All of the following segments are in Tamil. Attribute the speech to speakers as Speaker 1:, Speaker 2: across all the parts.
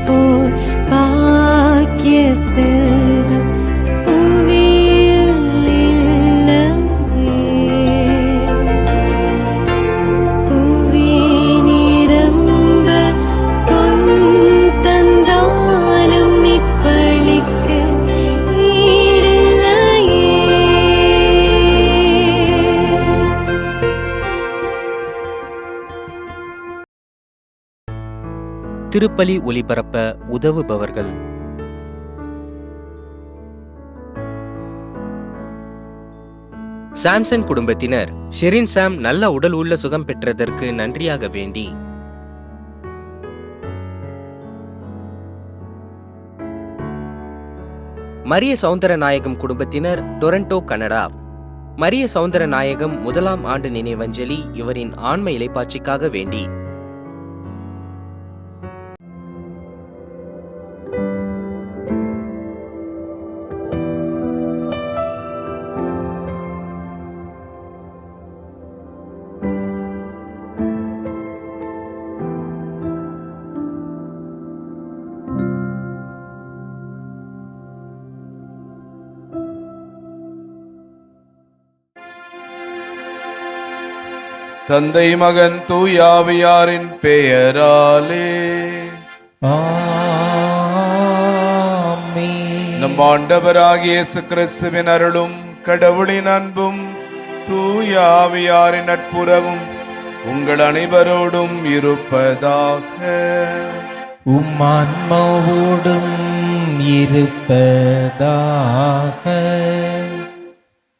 Speaker 1: போர் பாக்கிய செல்வம் புவியில் இல்லையே. புவி நிரம்ப பொன் தந்தாலும் இப்பளிக்கு ஈடில்லையே.
Speaker 2: திருப்பலி ஒலிபரப்ப உதவுபவர்கள்: சாம்சன் குடும்பத்தினர் ஷெரின் சாம் நல்ல உடல் உள்ள சுகம் பெற்றதற்கு நன்றியாக வேண்டி மரிய சௌந்தரநாயகம் குடும்பத்தினர் டொரண்டோ, கனடா. மரிய சௌந்தரநாயகம் 1ஆம் ஆண்டு நினைவஞ்சலி இவரின் ஆன்ம இளைப்பாட்சிக்காக வேண்டி
Speaker 3: தந்தை மகன் தூயாவியாரின் பெயராலே
Speaker 4: ஆமென்.
Speaker 3: நம் ஆண்டவராகிய இயேசு கிறிஸ்துவின் அருளும் கடவுளின் அன்பும் தூயாவியாரின் நட்புறவும் உங்கள் அனைவரோடும் இருப்பதாக.
Speaker 4: உம் ஆன்மாவோடும் இருப்பதாக.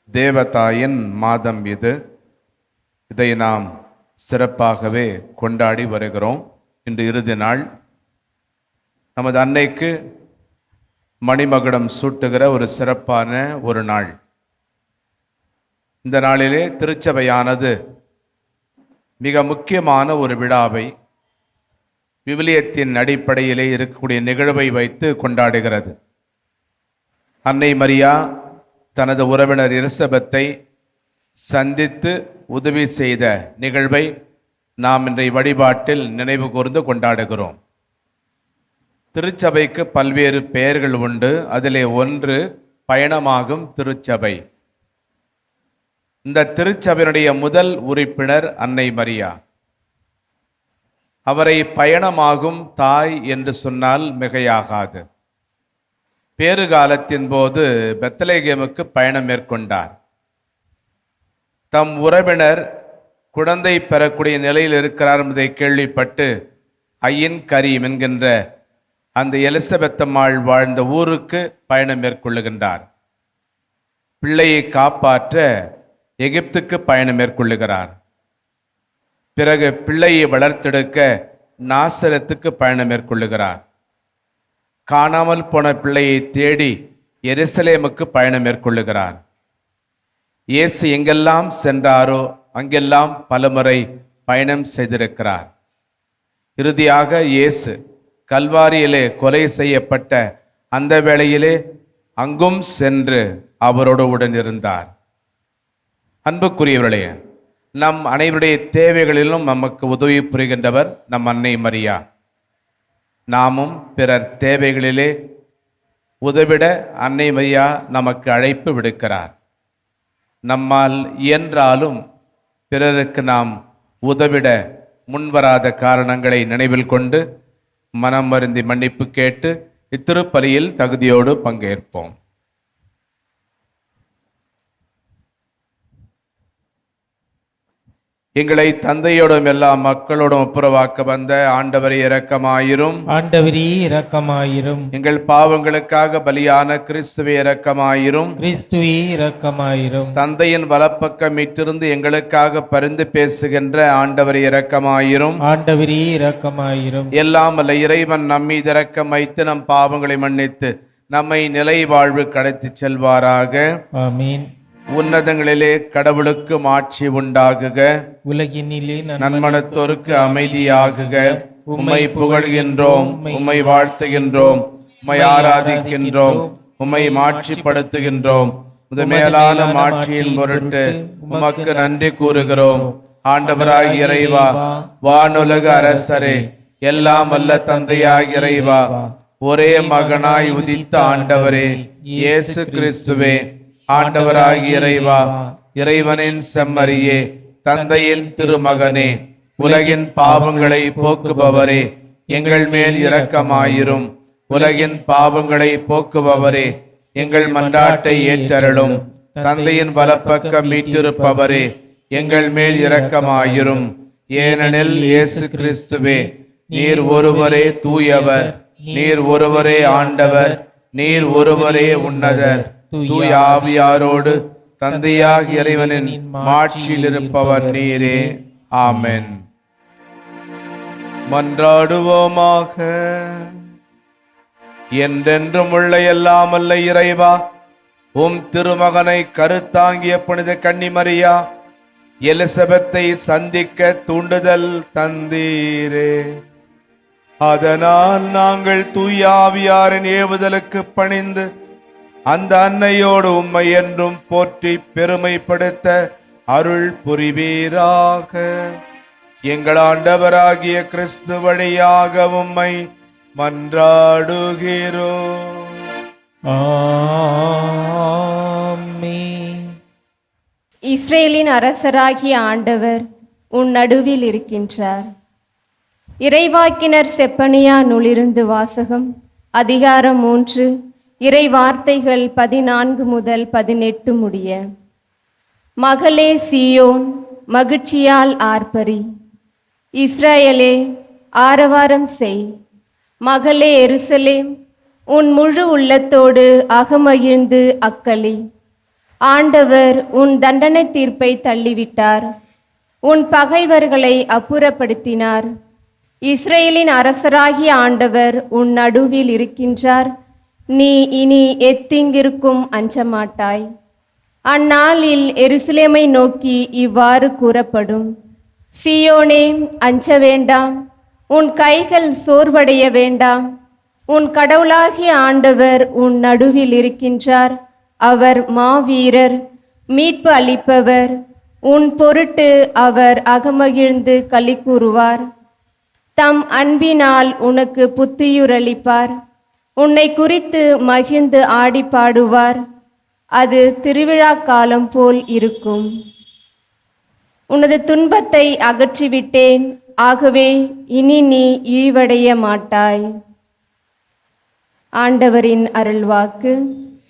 Speaker 3: தேவதாயின் மாதம் இது. இதை நாம் சிறப்பாகவே கொண்டாடி வருகிறோம். இன்று இறுதி நாள். நமது அன்னைக்கு மணிமகுடம் சூட்டுகிற ஒரு சிறப்பான ஒரு நாள். இந்த நாளிலே திருச்சபையானது மிக முக்கியமான ஒரு விழாவை விவிலியத்தின் அடிப்படையிலே இருக்கக்கூடிய நிகழ்வை வைத்து கொண்டாடுகிறது. அன்னை மரியா தனது உறவினர் எலிசபெத்தை சந்தித்து உதவி செய்த நிகழ்வை நாம் இன்றைய வழிபாட்டில் நினைவு கூர்ந்து கொண்டாடுகிறோம். திருச்சபைக்கு பல்வேறு பெயர்கள் உண்டு. அதிலே ஒன்று பயணமாகும் திருச்சபை. இந்த திருச்சபையினுடைய முதல் உறுப்பினர் அன்னை மரியா. அவரை பயணமாகும் தாய் என்று சொன்னால் மிகையாகாது. பேறுகாலத்தின் போது பெத்லகேமுக்கு பயணம் மேற்கொண்டார். தம் உறவினர் குழந்தை பெறக்கூடிய நிலையில் இருக்கிறார் என்பதை கேள்விப்பட்டு ஐயின் கரீம் என்கின்ற அந்த எலிசபெத்தம்மாள் வாழ்ந்த ஊருக்கு பயணம் மேற்கொள்ளுகின்றார். பிள்ளையை காப்பாற்ற எகிப்துக்கு பயணம் மேற்கொள்ளுகிறார். பிறகு பிள்ளையை வளர்த்தெடுக்க நாசரத்துக்கு பயணம் மேற்கொள்ளுகிறார். காணாமல் போன பிள்ளையை தேடி எருசலேமுக்கு பயணம் மேற்கொள்ளுகிறார். இயேசு எங்கெல்லாம் சென்றாரோ அங்கெல்லாம் பலமுறை பயணம் செய்திருக்கிறார். இறுதியாக இயேசு கல்வாரியிலே கொலை செய்யப்பட்ட அந்த வேளையிலே அங்கும் சென்று அவரோடு உடன் இருந்தார். அன்புக்குரியவர்களே, நம் அனைவருடைய தேவைகளிலும் நமக்கு உதவி புரிகின்றவர் நம் அன்னை மரியா. நாமும் பிறர் தேவைகளிலே உதவிட அன்னை மரியா நமக்கு அழைப்பு விடுக்கிறார். நம்மால் இயன்றாலும் பிறருக்கு நாம் உதவிட முன்வராத காரணங்களை நினைவில் கொண்டு மனம் வருந்தி மன்னிப்பு கேட்டு இத்திருப்பலியில் தகுதியோடு பங்கேற்போம். எங்களை தந்தையோடும் எல்லா மக்களோடும் ஒப்புரவாக்க வந்த ஆண்டவரே இரக்கமாயிரும்.
Speaker 4: ஆண்டவரே இரக்கமாயிரும்.
Speaker 3: எங்கள் பாவங்களுக்காக பலியான கிறிஸ்துவே இரக்கமாயிரும்.
Speaker 4: கிறிஸ்துவே இரக்கமாயிரும்.
Speaker 3: தந்தையின் வலப்பக்கம் மீட்டிருந்து எங்களுக்காக பரிந்து பேசுகின்ற ஆண்டவரே இரக்கமாயிரும்.
Speaker 4: ஆண்டவரே இரக்கமாயிரும்.
Speaker 3: எல்லாம் அல்ல இறைவன் நம்மீது இரக்கம் வைத்து நம் பாவங்களை மன்னித்து நம்மை நிலை வாழ்வு கடத்தி செல்வாராக.
Speaker 4: ஆமீன்.
Speaker 3: உன்னதங்களிலே கடவுளுக்கு மாட்சி உண்டாகுக.
Speaker 4: உலகினிலே
Speaker 3: நன்மனத்தோருக்கு அமைதியாகுக. உம்மை புகழ்கின்றோம், உம்மை வாழ்த்துகின்றோம், உம்மை ஆராதிக்கின்றோம், உம்மை மாட்சிப்படுத்துகின்றோம். உமது மேலான மாட்சியின் பொருட்டு உமக்கு நன்றி கூறுகிறோம். ஆண்டவராகிய இறைவா, வானுலக அரசரே, எல்லாம் வல்ல தந்தையாகிய இறைவா, ஒரே மகனாய் உதித்த ஆண்டவரே இயேசு கிறிஸ்துவே, ஆண்டவராகிய இறைவா, இறைவனின் செம்மறியே, தந்தையின் திருமகனே, உலகின் பாவங்களை போக்குபவரே, எங்கள் மேல் இரக்கமாயிரும். உலகின் பாவங்களை போக்குபவரே, எங்கள் மன்றாட்டை ஏற்றருளும். தந்தையின் வலப்பக்கம் மீட்டிருப்பவரே, எங்கள் மேல் இரக்கமாயிரும். ஏனெனில் இயேசு கிறிஸ்துவே, நீர் ஒருவரே தூயவர், நீர் ஒருவரே ஆண்டவர், நீர் ஒருவரே உன்னதர். தூய ஆவியாரோடு தந்தையாகிய இறைவனின் மாட்சியில் இருப்பவர் நீரே. ஆமென். மன்றாடுவோமாக. என்றென்றும் உள்ள எல்லாம் வல்ல இறைவா, உம் திருமகனை கருத்தாங்கிய புனித கன்னிமரியா எலிசபெத்தை சந்திக்க தூண்டுதல் தந்தீரே. அதனால் நாங்கள் தூய ஆவியாரின் ஏவுதலுக்கு பணிந்து அந்த அன்னையோடு உம்மை என்றும் போற்றி பெருமைப்படுத்த அருள் புரிவீராக. எங்கள் ஆண்டவராகிய கிறிஸ்து வழியாக உம்மை மன்றாடுகிறோம்.
Speaker 4: ஆமென்.
Speaker 5: இஸ்ரேலின் அரசராகிய ஆண்டவர் உன் நடுவில் இருக்கின்றார். இறைவாக்கினர் செப்பனியா நூலிருந்து வாசகம். அதிகாரம் 3, இறை வார்த்தைகள் 14 முதல் 18 முடிய. மகளே சீயோன், மகிழ்ச்சியால் ஆர்ப்பரி. இஸ்ரவேலே, ஆரவாரம் செய். மகளே எருசலேம், உன் முழு உள்ளத்தோடு அகமகிழ்ந்து அக்களி. ஆண்டவர் உன் தண்டனை தீர்ப்பை தள்ளிவிட்டார், உன் பகைவர்களை அப்புறப்படுத்தினார். இஸ்ரேலின் அரசராகிய ஆண்டவர் உன் நடுவில் இருக்கின்றார். நீ இனி எத்திங்கிருக்கும் அஞ்சமாட்டாய். அந்நாளில் எருசலேமை நோக்கி இவ்வாறு கூறப்படும்: சீயோனே, அஞ்ச வேண்டாம், உன் கைகள் சோர்வடைய வேண்டாம். உன் கடவுளாகிய ஆண்டவர் உன் நடுவில் இருக்கின்றார். அவர் மாவீரர், மீட்பு அளிப்பவர். உன் பொருட்டு அவர் அகமகிழ்ந்து களி கூறுவார். தம் அன்பினால் உனக்கு புத்துயிரளிப்பார். உன்னை குறித்து மகிழ்ந்து ஆடி பாடுவார். அது திருவிழா காலம் போல் இருக்கும். உனது துன்பத்தை அகற்றிவிட்டேன், ஆகவே இனி நீ இழிவடைய மாட்டாய். ஆண்டவரின் அருள்வாக்கு.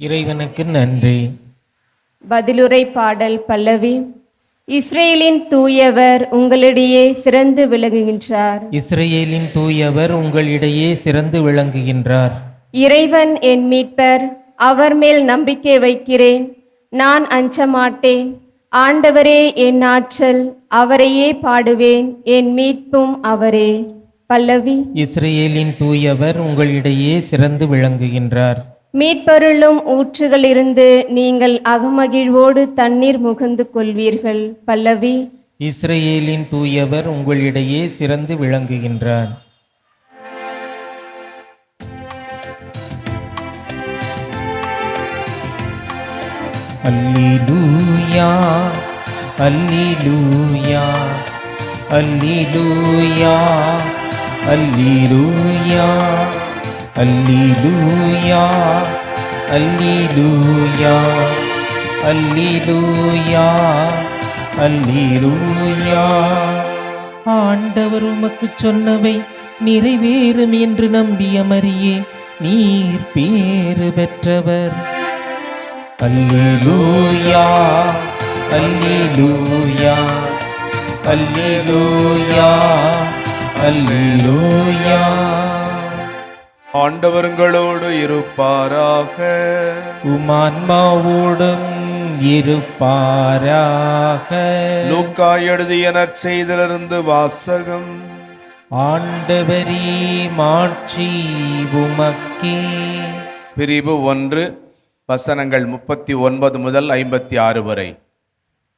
Speaker 4: இறைவனுக்கு நன்றி.
Speaker 5: பதிலுரை பாடல் பல்லவி. இஸ்ரேலின் தூயவர் உங்களிடையே சிறந்து விளங்குகின்றார்.
Speaker 4: இஸ்ரேலின் தூயவர் உங்களிடையே சிறந்து விளங்குகின்றார்.
Speaker 5: இறைவன் என் மீட்பர், அவர் மேல் நம்பிக்கை வைக்கிறேன். நான் அஞ்ச மாட்டேன். ஆண்டவரே என் ஆற்றல், அவரையே பாடுவேன். என் மீட்பும் அவரே. பல்லவி.
Speaker 4: இஸ்ரேலின் தூயவர் உங்களிடையே சிறந்து விளங்குகின்றார்.
Speaker 5: மீட்பருளும் ஊற்றுகளிலிருந்து நீங்கள் அகமகிழ்வோடு தண்ணீர் முகந்து கொள்வீர்கள். பல்லவி.
Speaker 4: இஸ்ரேலின் தூயவர் உங்களிடையே சிறந்து விளங்குகின்றார். அல்லேலூயா, அல்லேலூயா, அல்லேலூயா, அல்லேலூயா, அல்லேலூயா, அல்லேலூயா, அல்லேலூயா, அல்லேலூயா. ஆண்டவர் உமக்கு சொன்னவை நிறைவேறும் என்று நம்பிய மரியே, நீர் பேறு பெற்றவர். அல்லேலூயா, அல்லேலூயா, அல்லேலூயா, அல்லேலூயா.
Speaker 3: ஆண்டவர்களோடு இருப்பாராக.
Speaker 4: உமான்மாவோடும் இருப்பாராக.
Speaker 3: லூக்கா எழுதிய நற்செய்தியிலிருந்து வாசகம்.
Speaker 4: ஆண்டவரே, மாட்சி உமக்கே.
Speaker 3: பிரிவு 1, வசனங்கள் 39 முதல் 56 வரை.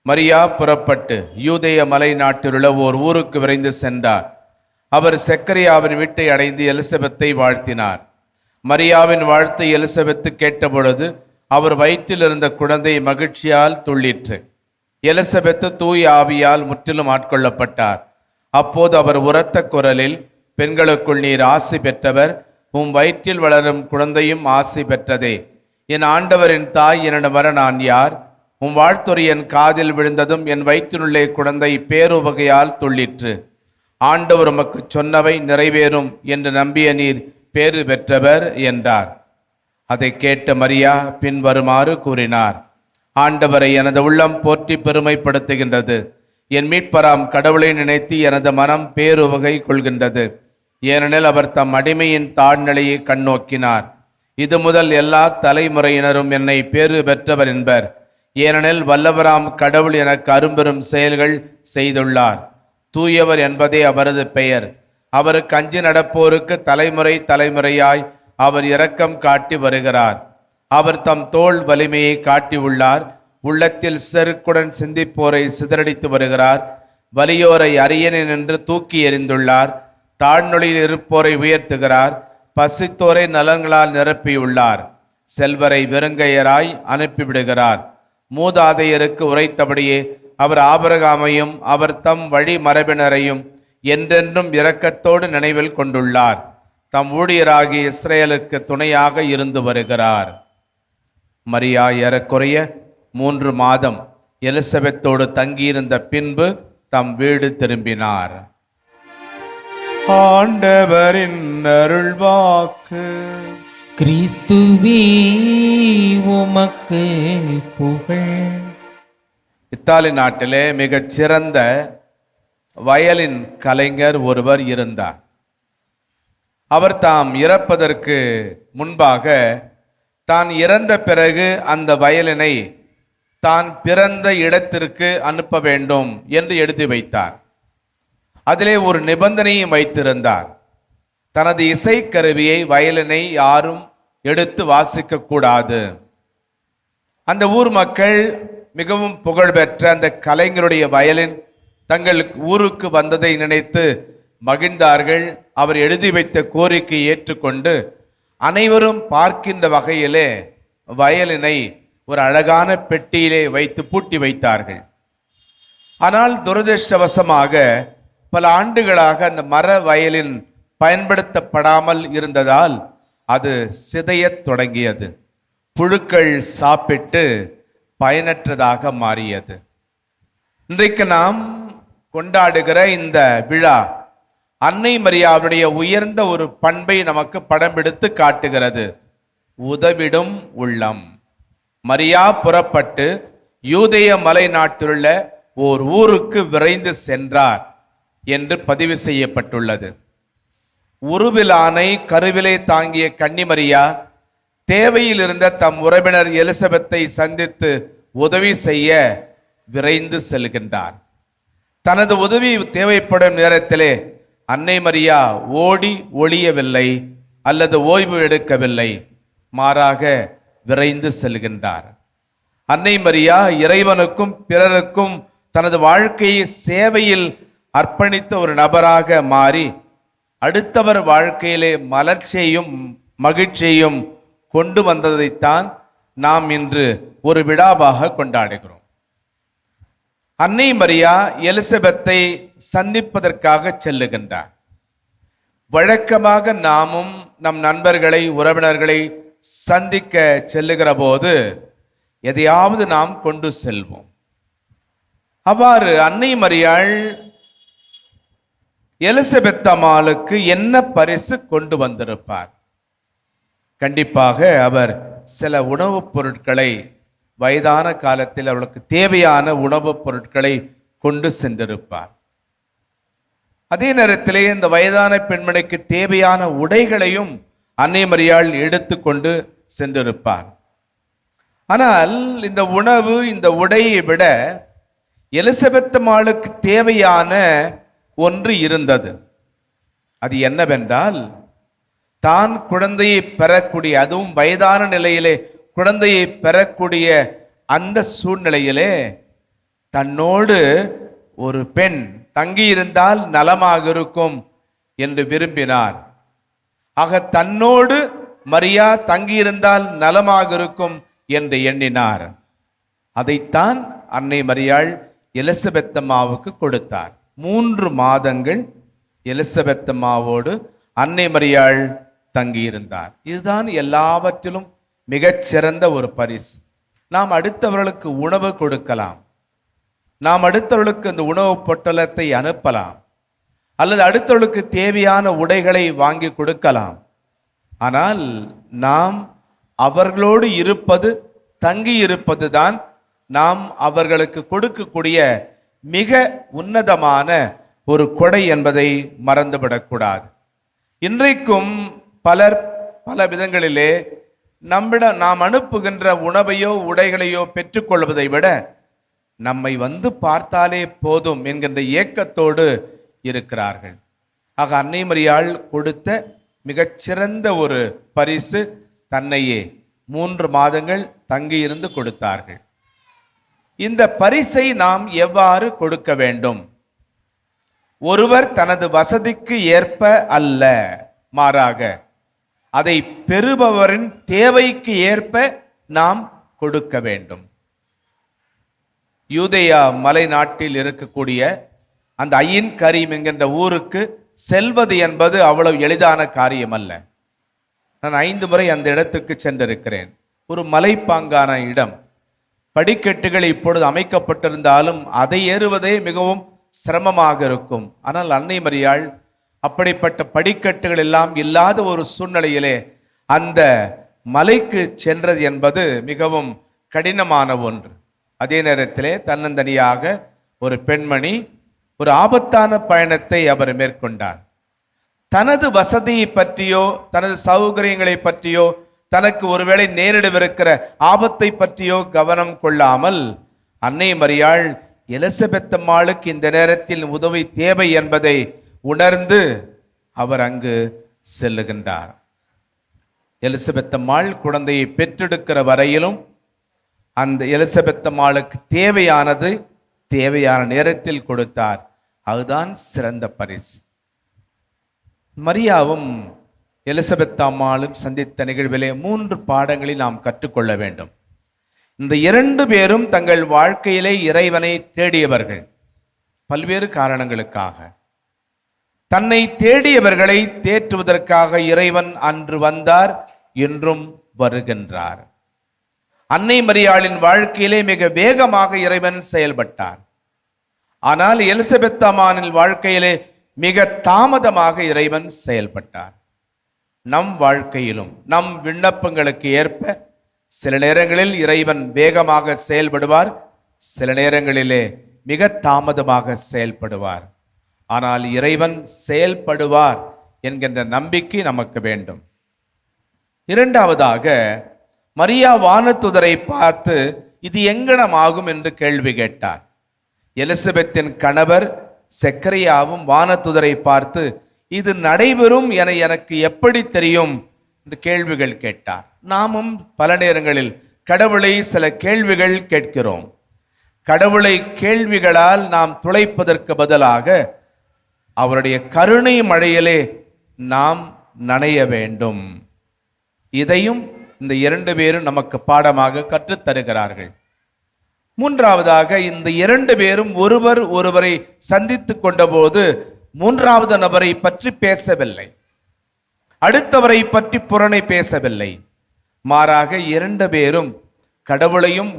Speaker 3: மரியா புறப்பட்டு யூதேய மலை நாட்டிலுள்ள ஓர் ஊருக்கு விரைந்து சென்றார். அவர் செக்கரியாவின் வீட்டை அடைந்து எலிசபெத்தை வாழ்த்தினார். மரியாவின் வாழ்த்தை எலிசபெத்து கேட்டபொழுது அவர் வயிற்றில் இருந்த குழந்தை மகிழ்ச்சியால் துள்ளிற்று. எலிசபெத்து தூய ஆவியால் முற்றிலும் ஆட்கொள்ளப்பட்டார். அப்போது அவர் உரத்த குரலில், பெண்களுக்குள் நீர் ஆசி பெற்றவர், உம் வயிற்றில் வளரும் குழந்தையும் ஆசி பெற்றதே. என் ஆண்டவரின் தாய் என்னிடம் வர நான் யார்? உம் வாழ்த்துரை என் காதில் விழுந்ததும் என் வயிற்றினுள்ளே குழந்தை பேருவகையால் துள்ளிற்று. ஆண்டவர் உமக்கு சொன்னவை நிறைவேறும் என்று நம்பிய நீர் பேறு பெற்றவர் என்றார். அதை கேட்ட மரியா பின்வருமாறு கூறினார்: ஆண்டவரை எனது உள்ளம் போற்றி பெருமைப்படுத்துகின்றது. என் மீட்பராம் கடவுளை நினைத்து எனது மனம் பேருவகை கொள்கின்றது. ஏனெனில் அவர் தம் அடிமையின் தாழ்நிலையை கண்ணோக்கினார். இது முதல் எல்லா தலைமுறையினரும் என்னை பேறு பெற்றவர் என்பர். ஏனெனில் வல்லவராம் கடவுள் எனக்கு அரும்பெரும் செயல்கள் செய்துள்ளார். தூயவர் என்பதே அவரது பெயர். அவருக்கு அஞ்சி நடப்போருக்கு தலைமுறை தலைமுறையாய் அவர் இரக்கம் காட்டி வருகிறார். அவர் தம் தோள் வலிமையை காட்டியுள்ளார். உள்ளத்தில் செருக்குடன் சிந்திப்போரை சிதறடித்து வருகிறார். வலியோரை அரியணை நின்று தூக்கி எறிந்துள்ளார். தாழ்நொழியில் இருப்போரை உயர்த்துகிறார். பசித்தோரை நலன்களால் நிரப்பியுள்ளார். செல்வரை வெறுங்கையராய் அனுப்பிவிடுகிறார். மூதாதையருக்கு உரைத்தபடியே அவர் ஆபிரகாமையும் அவர் தம் வழி மரபினரையும் என்றென்றும் இரக்கத்தோடு நினைவில் கொண்டுள்ளார். தம் ஊழியராகி இஸ்ரேலுக்கு துணையாக இருந்து வருகிறார். மரியா ஏறக்குறைய 3 மாதம் எலிசபெத்தோடு தங்கியிருந்த பின்பு தம் வீடு திரும்பினார். ஆண்டவரின் அருள்வாக்கு.
Speaker 4: கிறிஸ்துவே உமக்கு புகழ்.
Speaker 3: இத்தாலி நாட்டிலே மிகச் சிறந்த வயலின் கலைஞர் ஒருவர் இருந்தார். அவர் தாம் இறப்பதற்கு முன்பாக தான் இறந்த பிறகு அந்த வயலினை தான் பிறந்த இடத்திற்கு அனுப்ப வேண்டும் என்று எழுதி வைத்தார். அதிலே ஒரு நிபந்தனையும் வைத்திருந்தார். தனது இசைக்கருவியை வயலினை யாரும் எடுத்து வாசிக்க கூடாது. அந்த ஊர் மக்கள் மிகவும் புகழ்பெற்ற அந்த கலைஞருடைய வயலின் தங்கள் ஊருக்கு வந்ததை நினைத்து மகிழ்ந்தார்கள். அவர் எழுதி வைத்த கோரிக்கையை ஏற்றுக்கொண்டு அனைவரும் பார்க்கின்ற வகையிலே வயலினை ஒரு அழகான பெட்டியிலே வைத்து பூட்டி வைத்தார்கள். ஆனால் துரதிர்ஷ்டவசமாக பல ஆண்டுகளாக அந்த மர வயலின் பயன்படுத்தப்படாமல் இருந்ததால் அது சிதையத் தொடங்கியது. புழுக்கள் சாப்பிட்டு பயனற்றதாக மாறியது. இன்றைக்கு நாம் கொண்டாடுகிற இந்த விழா அன்னை மரியாவுடைய உயர்ந்த ஒரு பண்பை நமக்கு படம் எடுத்து காட்டுகிறது. உதவிடும் உள்ளம். மரியா புறப்பட்டு யூதேய மலை நாட்டிலுள்ள ஓர் ஊருக்கு விரைந்து சென்றார் என்று பதிவு செய்யப்பட்டுள்ளது. உருவிலானை கருவிலை தாங்கிய கன்னிமரியா தேவையில் இருந்த தம் உறவினர் எலிசபெத்தை சந்தித்து உதவி செய்ய விரைந்து செல்கின்றார். தனது உதவி தேவைப்படும் நேரத்திலே அன்னை மரியா ஓடி ஒளியவில்லை அல்லது ஓய்வு எடுக்கவில்லை, மாறாக விரைந்து செல்கின்றார். அன்னை மரியா இறைவனுக்கும் பிறருக்கும் தனது வாழ்க்கையை சேவையில் அர்ப்பணித்த ஒரு நபராக மாறி அடுத்தவர் வாழ்க்கையிலே மலர்ச்சியையும் மகிழ்ச்சியையும் கொண்டு வந்ததைத்தான் நாம் இன்று ஒரு விழாவாக கொண்டாடுகிறோம். அன்னை மரியா எலிசபெத்தை சந்திப்பதற்காக செல்லுகின்றார். வழக்கமாக நாமும் நம் நண்பர்களை உறவினர்களை சந்திக்க செல்லுகிற போது எதையாவது நாம் கொண்டு செல்வோம். அவ்வாறு அன்னை மரியாள் எலிசபெத் அம்மாளுக்கு என்ன பரிசு கொண்டு வந்திருப்பார்? கண்டிப்பாக அவர் சில உணவுப் பொருட்களை, வயதான காலத்தில் அவளுக்கு தேவையான உணவுப் பொருட்களை கொண்டு சென்றிருப்பார். அதே நேரத்திலே இந்த வயதான பெண்மணிக்கு தேவையான உடைகளையும் அன்னை மரியாள் எடுத்து கொண்டு சென்றிருப்பார். ஆனால் இந்த உணவு, இந்த உடையை விட எலிசபெத் அம்மாளுக்கு தேவையான ஒன்று இருந்தது. அது என்னவென்றால், தான் குழந்தையை பெறக்கூடிய, அதுவும் வயதான நிலையிலே குழந்தையை பெறக்கூடிய அந்த சூழ்நிலையிலே தன்னோடு ஒரு பெண் தங்கியிருந்தால் நலமாக இருக்கும் என்று விரும்பினார். ஆக தன்னோடு மரியா தங்கியிருந்தால் நலமாக இருக்கும் என்று எண்ணினார். அதைத்தான் அன்னை மரியாள் எலிசபெத் அம்மாவுக்கு கொடுத்தார். 3 மாதங்கள் எலிசபெத் அம்மாவோடு அன்னை மரியாள் தங்கியிருந்தார். இதுதான் எல்லாவற்றிலும் மிகச்சிறந்த ஒரு பரிசு. நாம் அடுத்தவர்களுக்கு உணவு கொடுக்கலாம், நாம் அடுத்தவர்களுக்கு அந்த உணவு பொட்டலத்தை அனுப்பலாம், அல்லது அடுத்தவர்களுக்கு தேவையான உடைகளை வாங்கி கொடுக்கலாம். ஆனால் நாம் அவர்களோடு இருப்பது, தங்கி இருப்பது தான் நாம் அவர்களுக்கு கொடுக்கக்கூடிய மிக உன்னதமான ஒரு கொடை என்பதை மறந்துவிடக்கூடாது. இன்றைக்கும் பலர் பல விதங்களிலே நாம் அனுப்புகின்ற உணவையோ உடைகளையோ பெற்றுக்கொள்வதை விட நம்மை வந்து பார்த்தாலே போதும் என்கின்ற ஏக்கத்தோடு இருக்கிறார்கள். ஆக அன்னை மரியாள் கொடுத்த மிகச்சிறந்த ஒரு பரிசு தன்னையே 3 மாதங்கள் தங்கியிருந்து கொடுத்தார்கள். இந்த பரிசை நாம் எவ்வாறு கொடுக்க வேண்டும்? ஒருவர் தனது வசதிக்கு ஏற்ப அல்ல, மாறாக அதை பெறுபவரின் தேவைக்கு ஏற்ப நாம் கொடுக்க வேண்டும். யூதேயா மலை நாட்டில் இருக்கக்கூடிய அந்த ஐயின் கரீம் என்கின்ற ஊருக்கு செல்வது என்பது அவ்வளவு எளிதான காரியம் அல்ல. நான் 5 முறை அந்த இடத்துக்கு சென்றிருக்கிறேன். ஒரு மலைப்பாங்கான இடம். படிக்கட்டுகள் இப்பொழுது அமைக்கப்பட்டிருந்தாலும் அதை ஏறுவதே மிகவும் சிரமமாக இருக்கும். ஆனால் அன்னை மரியாள் அப்படிப்பட்ட படிக்கட்டுகள் எல்லாம் இல்லாத ஒரு சூழ்நிலையிலே அந்த மலைக்கு சென்றது என்பது மிகவும் கடினமான ஒன்று. அதே நேரத்திலே தன்னந்தனியாக ஒரு பெண்மணி ஒரு ஆபத்தான பயணத்தை அவர் மேற்கொண்டார். தனது வசதியை பற்றியோ தனது சௌகரியங்களை பற்றியோ தனக்கு ஒருவேளை நேரிடவிருக்கிற ஆபத்தை பற்றியோ கவனம் கொள்ளாமல் அன்னை மரியாள் எலிசபெத் அம்மாளுக்கு இந்த நேரத்தில் உதவி தேவை என்பதை உணர்ந்து அவர் அங்கு செல்லுகின்றார். எலிசபெத் அம்மாள் குழந்தையை பெற்றெடுக்கிற வரையிலும் அந்த எலிசபெத் அம்மாளுக்கு தேவையானது தேவையான நேரத்தில் கொடுத்தார். அதுதான் சிறந்த பரிசு. மரியாவும் எலிசபெத் அம்மாளும் சந்தித்த நிகழ்விலே 3 பாடங்களை நாம் கற்றுக்கொள்ள வேண்டும். இந்த 2 பேரும் தங்கள் வாழ்க்கையிலே இறைவனை தேடியவர்கள். பல்வேறு காரணங்களுக்காக தன்னை தேடியவர்களை தேற்றுவதற்காக இறைவன் அன்று வந்தார், இன்றும் வருகின்றார். அன்னை மரியாளின் வாழ்க்கையிலே மிக வேகமாக இறைவன் செயல்பட்டார். ஆனால் எலிசபெத் அம்மாளின் வாழ்க்கையிலே மிக தாமதமாக இறைவன் செயல்பட்டார். நம் வாழ்க்கையிலும் நம் விண்ணப்பங்களுக்கு ஏற்ப சில நேரங்களில் இறைவன் வேகமாக செயல்படுவார், சில நேரங்களிலே மிக தாமதமாக செயல்படுவார். ஆனால் இறைவன் செயல்படுவார் என்கின்ற நம்பிக்கை நமக்கு வேண்டும். இரண்டாவதாக, மரியா வானதூதரை பார்த்து இது எங்கனமாகும் என்று கேள்வி கேட்டார். எலிசபெத்தின் கணவர் செக்கரியாவும் வானதூதரை பார்த்து இது நடைபெறும் என எனக்கு எப்படி தெரியும் என்று கேள்விகள் கேட்டார். நாமும் பல நேரங்களில் கடவுளை சில கேள்விகள் கேட்கிறோம். கடவுளை கேள்விகளால் நாம் துளைப்பதற்கு பதிலாக அவருடைய கருணை மழையிலே நாம் நனைய வேண்டும். இதையும் இந்த 2 பேரும் நமக்கு பாடமாக கற்றுத் தருகிறார்கள். மூன்றாவதாக, இந்த 2 பேரும் ஒருவரை சந்தித்து கொண்டபோது 3வது நபரை பற்றி பேசவில்லை, அடுத்தவரை பற்றி புறணை பேசவில்லை. மாறாக 2 பேரும் கடவுளையும்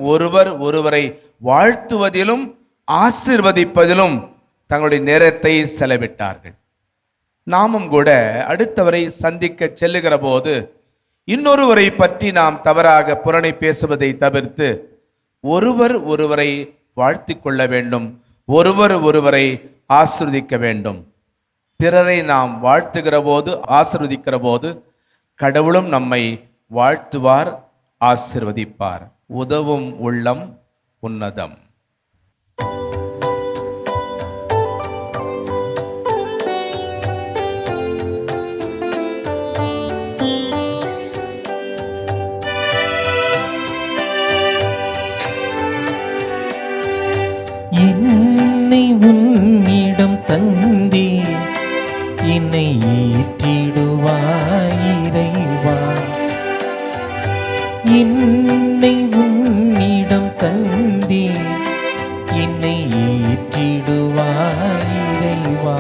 Speaker 3: ஒருவரை வாழ்த்துவதிலும் ஆசீர்வதிப்பதிலும் தங்களுடைய நேரத்தை செலவிட்டார்கள். நாமும் கூட அடுத்தவரை சந்திக்க செல்லுகிற போது இன்னொருவரை பற்றி நாம் தவறாக புறணை பேசுவதை தவிர்த்து ஒருவரை வாழ்த்தி கொள்ள வேண்டும், ஒருவரை ஆசீர்வதிக்க வேண்டும். பிறரை நாம் வாழ்த்துகிற போது ஆசீர்வதிக்கிற போது கடவுளும் நம்மை வாழ்த்துவார், ஆசீர்வதிப்பார். உதவும் உள்ளம் உன்னதம்.
Speaker 4: என்னை உன்னிடம் தந்தே என்னை ஏற்றிடுவாய் இறைவா. என்னை உன்னிடம் தந்தே என்னை ஏற்றிடுவாய் இறைவா.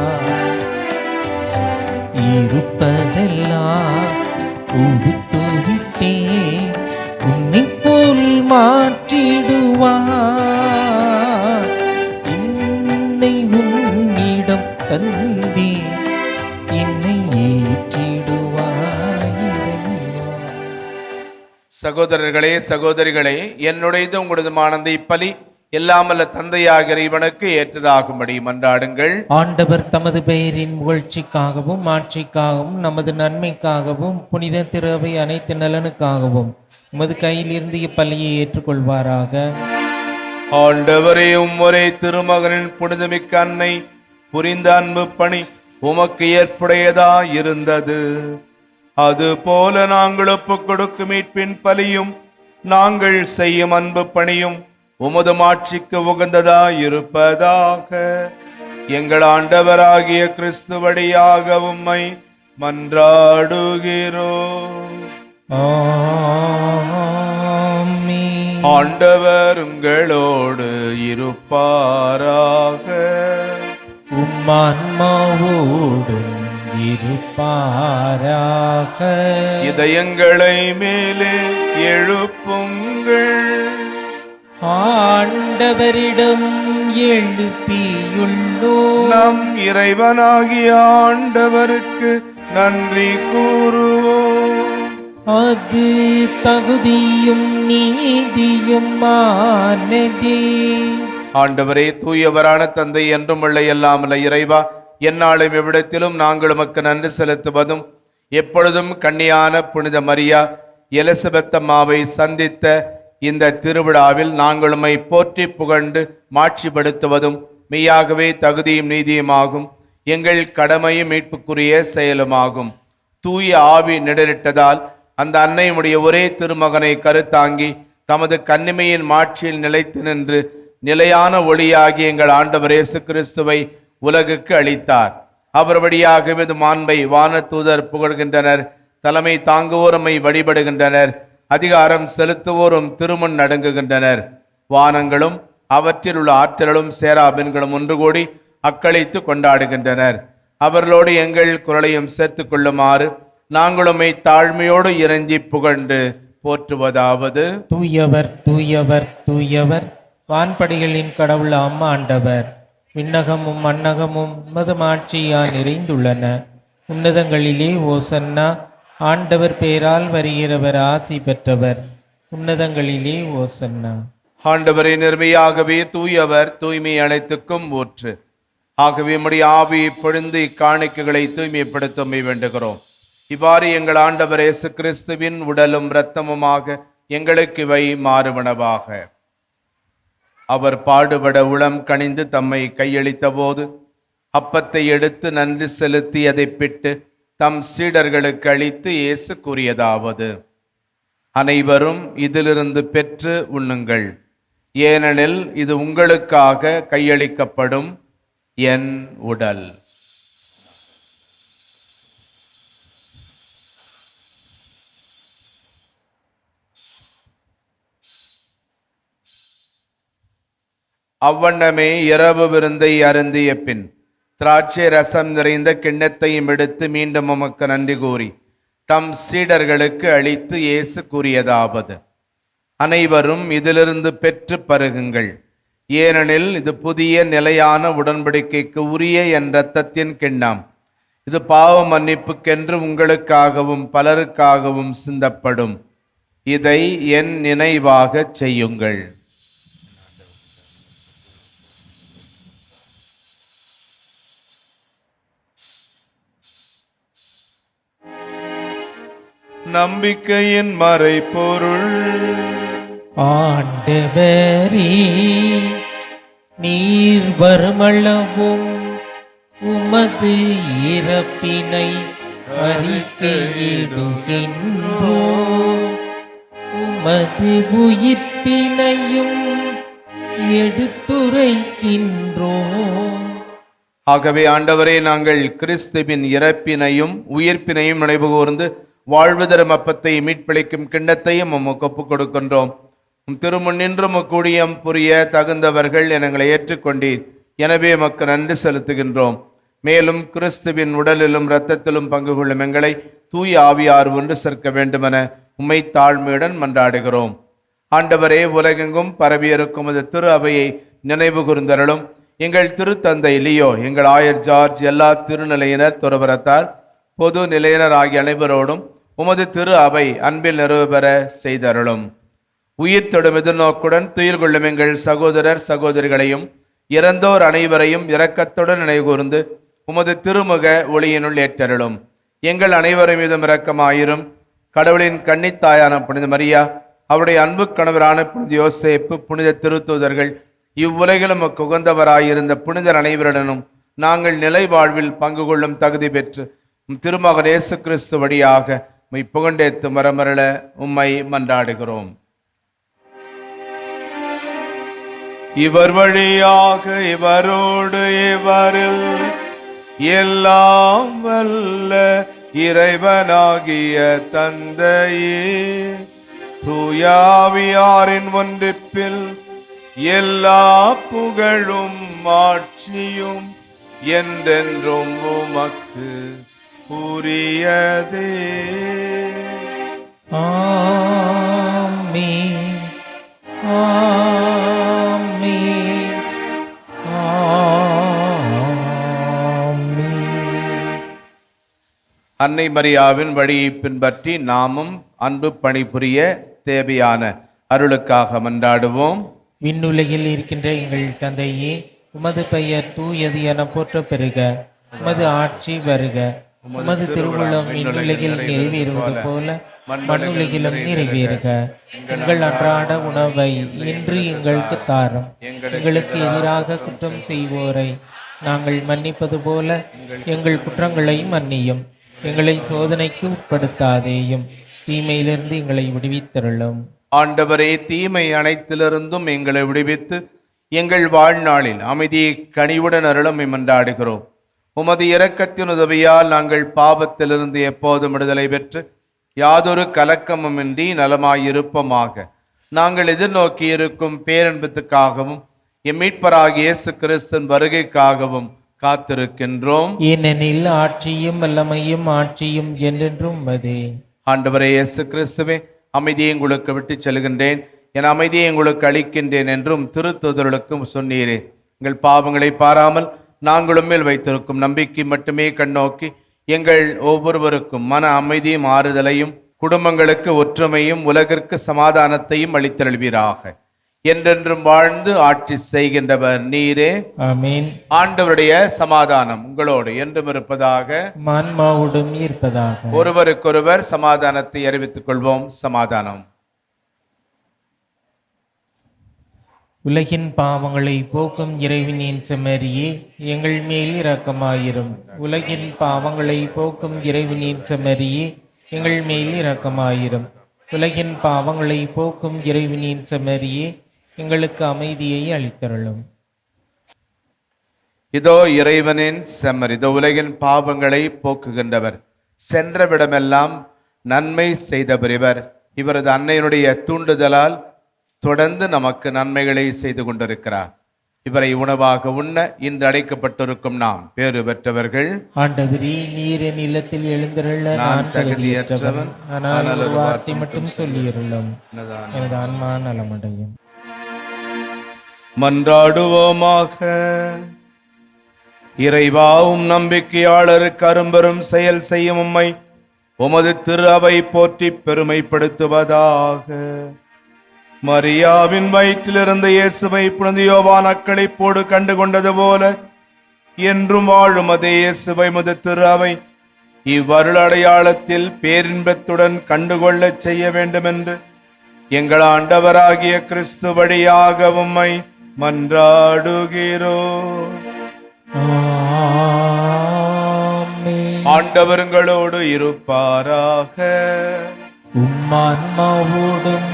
Speaker 3: சகோதரர்களே சகோதரிகளே, என்னுடையது உங்களதுமானந்த இப்பலி எல்லாமல்ல தந்தையாக இறைவனுக்கு ஏற்றதாகும்படி மன்றாடுங்கள்.
Speaker 4: ஆண்டவர் தமது பெயரின் புகழ்ச்சிக்காகவும் மாட்சிக்காகவும் நமது நன்மைக்காகவும் புனித திருவை அனைத்து நலனுக்காகவும் உமது கையில் இருந்து இப்பலியை ஏற்றுக்கொள்வாராக.
Speaker 3: ஆண்டவரே, உம்முறை திருமகனின் புனிதமிக்க அன்னை புரிந்த அன்பு பணி உமக்கு ஏற்புடையதா இருந்தது. அதுபோல நாங்கள் ஒப்புக் கொடுக்கும் மீட்பின் பலியும் நாங்கள் செய்யும் அன்பு பணியும் உமது மாட்சிக்கு உகந்ததா இருப்பதாக. எங்கள் ஆண்டவராகிய கிறிஸ்து வழியாக உம்மை மன்றாடுகிறோம்.
Speaker 4: ஆமென்.
Speaker 3: ஆண்டவர் உங்களோடு இருப்பாராக.
Speaker 4: உம்மான்மாவோடும் இருப்பாராக.
Speaker 3: இதயங்களை மேலே எழுப்புங்கள்.
Speaker 4: ஆண்டவரிடம் எழுப்பியுள்ளோம்.
Speaker 3: நம் இறைவனாகிய ஆண்டவருக்கு நன்றி கூறுவோம்.
Speaker 4: அது தகுதியும் நீதியும் ஆனதே.
Speaker 3: ஆண்டவரே, தூயவரான தந்தை, என்றும் உள்ள எல்லாமல்ல இறைவா, எந்நாளும் எவ்விடத்திலும் நாங்கள் உமக்கு நன்றி செலுத்துவதும் எப்பொழுதும் கன்னியான புனித மரியா எலிசபெத் அம்மாவை சந்தித்த இந்த திருவிழாவில் நாங்கள் உம்மை போற்றி புகழ்ந்து மாட்சிப்படுத்துவதும் மெய்யாகவே தகுதியும் நீதியுமாகும். எங்கள் கடமையும் மீட்புக்குரிய செயலுமாகும். தூய ஆவி நிழலிட்டதால் அந்த அன்னையுடைய ஒரே திருமகனை கருத்தாங்கி தமது கன்னிமையின் மாட்சியில் நிலைத்து நின்று நிலையான ஒளியாகி எங்கள் ஆண்டவர் இயேசு கிறிஸ்துவை உலகுக்கு அளித்தார். அவர் வழியாக இது மாண்பை வானதூதர் புகழ்கின்றனர். தலைமை தாங்குவோருமை வழிபடுகின்றனர். அதிகாரம் செலுத்துவோரும் திருமுன் நடுங்குகின்றனர். வானங்களும் அவற்றில் உள்ள ஆற்றலும் சேராபின்களும் ஒன்று கூடி அக்களித்து கொண்டாடுகின்றனர். அவர்களோடு எங்கள் குரலையும் சேர்த்து கொள்ளுமாறு நாங்களுமை தாழ்மையோடு இறைஞ்சி புகழ்ந்து போற்றுவதாவது:
Speaker 4: தூயவர் தூயவர் தூயவர், வான்படிகளின் கடவுள் ஆண்டவர். விண்ணகமும் மண்ணகமும் உமது மாட்சியால் நிறைந்துள்ளன. உன்னதங்களிலே ஓசன்னா. ஆண்டவர் பெயரால் வருகிறவர் ஆசி பெற்றவர். உன்னதங்களிலே ஓசன்னா.
Speaker 3: ஆண்டவரை நேர்மையாகவே தூயவர், தூய்மை அனைத்துக்கும் ஊற்று. ஆகவே உம்முடைய ஆவியை பொழிந்து இக்காணிக்கைகளை தூய்மைப்படுத்த வேண்டுகிறோம். இவ்வாறு எங்கள் ஆண்டவர் இயேசு கிறிஸ்துவின் உடலும் இரத்தமுமாக எங்களுக்கு இவை மாறுவனவாக. அவர் பாடுபட உளம் கனிந்து தம்மை கையளித்த போது அப்பத்தை எடுத்து நன்றி செலுத்தி அதை பிட்டு தம் சீடர்களுக்கு அளித்து இயேசு கூறியதாவது: அனைவரும் இதிலிருந்து பெற்று உண்ணுங்கள், ஏனெனில் இது உங்களுக்காக கையளிக்கப்படும் என் உடல். அவ்வண்ணமே இரவு விருந்தை அருந்திய பின் திராட்சை ரசம் நிறைந்த கிண்ணத்தையும் எடுத்து மீண்டும் உமக்கு நன்றி கூறி தம் சீடர்களுக்கு அளித்து இயேசு கூறியதாவது: அனைவரும் இதிலிருந்து பெற்று பருகுங்கள், ஏனெனில் இது புதிய நிலையான உடன்படிக்கைக்கு உரிய என் இரத்தத்தின் கிண்ணம். இது பாவ மன்னிப்புக்கென்று உங்களுக்காகவும் பலருக்காகவும் சிந்தப்படும். இதை என் நினைவாக செய்யுங்கள். நம்பிக்கையின் மறைபொருள்.
Speaker 4: ஆண்டவரே, நீர் வருமளவும் உமது இறப்பினை அறிக்கையிடுகின்றோம், உமது உயிர்ப்பினையும் எடுத்துரைக்கின்றோம்.
Speaker 3: ஆகவே ஆண்டவரே, நாங்கள் கிறிஸ்துவின் இறப்பினையும் உயிர்ப்பினையும் நினைவுகூர்ந்து வாழ்வு தரும் அப்பத்தை மீட்பளிக்கும் கிண்ணத்தையும் உமக்கு ஒப்புக் கொடுக்கின்றோம். திருமுன்னின்று கூடியம் புரிய தகுந்தவர்கள் எங்களை ஏற்றுக்கொண்டீர். எனவே உமக்கு நன்றி செலுத்துகின்றோம். மேலும் கிறிஸ்துவின் உடலிலும் இரத்தத்திலும் பங்கு கொள்ளும் எங்களை தூய ஆவியார் ஒன்று சேர்க்க வேண்டுமென உம்மை தாழ்மையுடன் மன்றாடுகிறோம். ஆண்டவரே, உலகெங்கும் பரவியிருக்கும் அது திரு அவையை நினைவு கூர்ந்தருளும். எங்கள் திருத்தந்தை லியோ, எங்கள் ஆயர் ஜார்ஜ், எல்லா திருநிலையினர், துறவரத்தார், பொது நிலையினர் ஆகிய அனைவரோடும் உமது திரு அவை அன்பில் நிறைவுபெற செய்தருளும். உயிர் தொடும் எதிர்நோக்குடன் துயில் கொள்ளும் எங்கள் சகோதரர் சகோதரிகளையும் இறந்தோர் அனைவரையும் இரக்கத்துடன் நினைவுகூர்ந்து உமது திருமுக ஒளியினுள் ஏற்றருளும். எங்கள் அனைவரும் மீதும் இரக்கமாயிரும். கடவுளின் கன்னித்தாயான புனித மரியா, அவருடைய அன்பு கணவரான புனித யோசேப்பு, புனித திருத்தூதர்கள், இவ்வுலகிலும் உகந்தவராயிருந்த புனிதர் அனைவருடனும் நாங்கள் நிலை வாழ்வில் பங்கு கொள்ளும் தகுதி பெற்று திருமகன் இயேசு கிறிஸ்து வழியாக உம்மை புகண்டேத்து மரமரள உம்மை மன்றாடுகிறோம். இவர் வழியாக இவரோடு இவரில் எல்லாம் வல்ல இறைவனாகிய தந்தையே, தூயாவியாரின் ஒன்றிப்பில் எல்லா புகழும் ஆட்சியும் என்றென்றும் உமக்கு உரியதே.
Speaker 4: ஆமென். ஆமென். ஆமென்.
Speaker 3: அன்னை மரியாவின் வழியை பின்பற்றி நாமும் அன்பு பணிபுரிய தேவையான அருளுக்காக மன்றாடுவோம்.
Speaker 4: விண்ணுலகில் இருக்கின்ற எங்கள் தந்தையே, உமது பெயர் தூயது என போற்ற பெறுக. உமது ஆட்சி வருக. உமது திருவுள்ளம் விண்ணுலகில் நிறைவேறுவது போல மண்ணுலகிலும் நிறைவேறுக. எங்கள் அன்றாட உணவை இன்று எங்களுக்கு தாரும். எங்களுக்கு எதிராக குற்றம் செய்வோரை நாங்கள் மன்னிப்பது போல எங்கள் குற்றங்களை மன்னியும். எங்களை சோதனைக்கு உட்படுத்தாதேயும், தீமையிலிருந்து எங்களை விடுவித்தருளும்.
Speaker 3: ஆண்டவரே, தீமை அனைத்திலிருந்தும் எங்களை விடுவித்து எங்கள் வாழ்நாளில் அமைதியை கனிவுடன் அருளும் மன்றாடுகிறோம். உமது இரக்கத்தின் உதவியால் நாங்கள் பாவத்திலிருந்து எப்போதும் விடுதலை பெற்று யாதொரு கலக்கமுமின்றி நலமாயிருப்போமாக. நாங்கள் எதிர்நோக்கி இருக்கும் பேரன்பத்துக்காகவும் எம் மீட்பராகிய இயேசு கிறிஸ்துவின் வருகைக்காகவும் காத்திருக்கின்றோம்.
Speaker 4: ஏனெனில் ஆட்சியும் வல்லமையும் ஆட்சியும் என்றென்றும் உமதே.
Speaker 3: ஆண்டவரே இயேசு கிறிஸ்துவே, அமைதியை உங்களுக்கு விட்டு செல்கின்றேன், என் அமைதியை உங்களுக்கு அளிக்கின்றேன் என்றும் திருத்தூதர்களுக்கும் சொன்னீரே. எங்கள் பாவங்களை பாராமல் நாங்களும் மேல் வைத்திருக்கும் நம்பிக்கை மட்டுமே கண்ணோக்கி எங்கள் ஒவ்வொருவருக்கும் மன அமைதியும் ஆறுதலையும் குடும்பங்களுக்கு ஒற்றுமையும் உலகிற்கு சமாதானத்தையும் அளித்தருள்வீராக. என்றென்றும் வாழ்ந்து ஆட்சி செய்கின்றவர் நீரே.
Speaker 4: ஆமென்.
Speaker 3: ஆண்டவருடைய சமாதானம் உங்களோடு என்றும் இருப்பதாக,
Speaker 4: ஆன்மாவோடும் இருப்பதாக.
Speaker 3: ஒருவருக்கொருவர் சமாதானத்தை அறிவித்துக் கொள்வோம். சமாதானம்.
Speaker 4: உலகின் பாவங்களை போக்கும் இறைவனின் செம்மறியே, எங்கள் மேல் இரக்கமாயிரும். உலகின் பாவங்களை போக்கும் இறைவனின் செம்மறியே, எங்கள் மேல் இரக்கமாயிரும். உலகின் பாவங்களை போக்கும் இறைவனின் செம்மறியே, எங்களுக்கு அமைதியை அளித்தருளும்.
Speaker 3: இதோ இறைவனின் செம்மறி, இதோ உலகின் பாவங்களை போக்குகின்றவர். சென்றவிடமெல்லாம் நன்மை செய்தவர் இவர். இவரது அன்னையினுடைய தூண்டுதலால் தொடர்ந்து நமக்கு நன்மைகளை செய்து கொண்டிருக்கிறார். இவரை உணவாக உண்ண இன்று அழைக்கப்பட்டிருக்கும் நாம் பேறு பெற்றவர்கள்.
Speaker 4: ஆண்டவரே, நீர் என் இல்லத்தில் எழுந்தருள நான் தகுதியற்றவன். ஆனால் ஒரு வார்த்தை மட்டும் சொல்லியருளும், எனது ஆன்மா நலமடையும்.
Speaker 3: மன்றாடுவோமாக. இறைவாவும் நம்பிக்கையாளருக்கு அரும்பெரும் செயல் செய்யும் உம்மை உமது திரு அவை போற்றி பெருமைப்படுத்துவதாக. மரியாவின் வயிற்றிலிருந்த இயேசுவை புனித யோவான் அக்களிப்போடு கண்டு கொண்டது போல என்றும் வாழும் அதே இயேசுவை முது திரு அவை இவ்வருள் அடையாளத்தில் பேரின்பத்துடன் கண்டுகொள்ளச் செய்ய வேண்டும் என்று எங்கள் ஆண்டவராகிய கிறிஸ்து வழியாக உம்மை மன்றாடுகிறோம்.
Speaker 4: ஆமென்.
Speaker 3: ஆண்டவருங்களோடு இருப்பாராக.
Speaker 4: உம்மான்மாவோடும்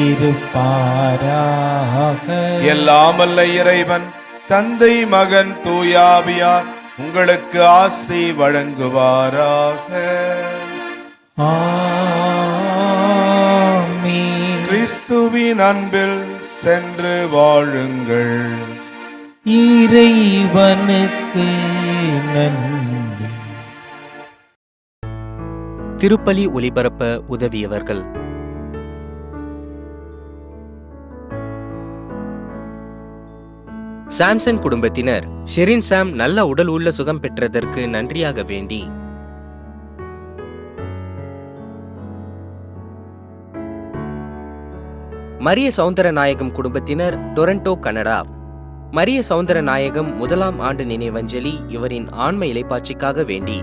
Speaker 4: இருப்பாராக.
Speaker 3: எல்லாம் வல்ல இறைவன் தந்தை மகன் தூயாவியார் உங்களுக்கு ஆசி வழங்குவாராக.
Speaker 4: ஆமென்.
Speaker 3: கிறிஸ்துவின் அன்பில் சென்று வாழுங்கள்.
Speaker 4: இறைவனுக்கு நன்றி.
Speaker 2: திருப்பலி ஒலிபரப்ப உதவியவர்கள்: சாம்சன் குடும்பத்தினர் ஷெரின் சாம் நல்ல உடல் உள்ள சுகம் பெற்றதற்கு நன்றியாக வேண்டி மரிய சௌந்தரநாயகம் குடும்பத்தினர், டொரண்டோ, கனடா. மரிய சௌந்தரநாயகம் முதலாம் ஆண்டு நினைவஞ்சலி இவரின் ஆன்ம இளைப்பாட்சிக்காக வேண்டி